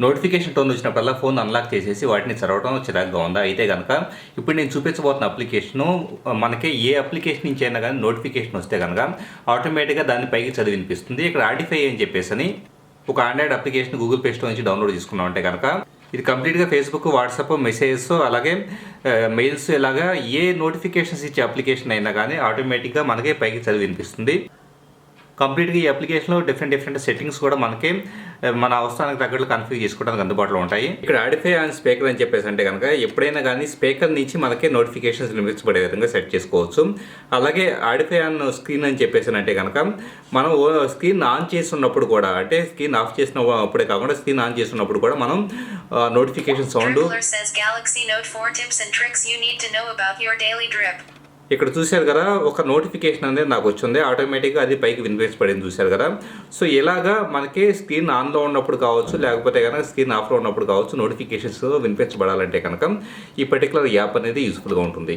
Notification tone వచ్చినప్పుడల్లా phone unlock చేసేసి వాటిని చదవడం చిరాగ్గా ఉందా? అయితే గనక ఇప్పుడు నేను చూపించబోతున్న అప్లికేషను మనకి ఏ అప్లికేషన్ నుంచి అయినా కానీ నోటిఫికేషన్ వస్తే కనుక ఆటోమేటిక్గా దాన్ని పైకి చదివి వినిపిస్తుంది. ఇక్కడ ఆడిఫై అని చెప్పేసి ఒక Android application Google play store నుంచి డౌన్లోడ్ చేసుకున్నాం అంటే కనుక ఇది కంప్లీట్గా ఫేస్బుక్, వాట్సాప్, మెసేజెస్ అలాగే మెయిల్స్ ఇలాగా ఏ నోటిఫికేషన్స్ ఇచ్చే అప్లికేషన్ అయినా కానీ ఆటోమేటిక్గా మనకే పైకి చదివి వినిపిస్తుంది. కంప్లీట్గా ఈ అప్లికేషన్లో డిఫరెంట్ సెట్టింగ్స్ కూడా మనకి మన అవసరానికి తగ్గట్లు కన్ఫిగర్ చేసుకోవడానికి అందుబాటులో ఉంటాయి. ఇక్కడ ఆడిఫై ఆన్ స్పీకర్ అని చెప్పేసి అంటే కనుక ఎప్పుడైనా కానీ స్పీకర్ నుంచి మనకి నోటిఫికేషన్స్ వినిపించబడే విధంగా సెట్ చేసుకోవచ్చు. అలాగే ఆడిఫై ఆన్ స్క్రీన్ అని చెప్పేసి అంటే కనుక మనం స్క్రీన్ ఆన్ చేస్తున్నప్పుడు కూడా, అంటే స్క్రీన్ ఆఫ్ చేసినప్పుడే కాకుండా స్క్రీన్ ఆన్ చేస్తున్నప్పుడు కూడా మనం నోటిఫికేషన్ సౌండ్ ఇక్కడ చూశారు కదా, ఒక నోటిఫికేషన్ అనేది నాకు వచ్చింది, ఆటోమేటిక్గా అది పైకి వినిపించబడింది చూశారు కదా. సో ఇలాగా మనకి స్క్రీన్ ఆన్లో ఉన్నప్పుడు కావచ్చు, లేకపోతే కనుక స్క్రీన్ ఆఫ్లో ఉన్నప్పుడు కావచ్చు, నోటిఫికేషన్స్ వినిపించబడాలంటే కనుక ఈ పర్టికులర్ యాప్ అనేది యూస్ఫుల్గా ఉంటుంది.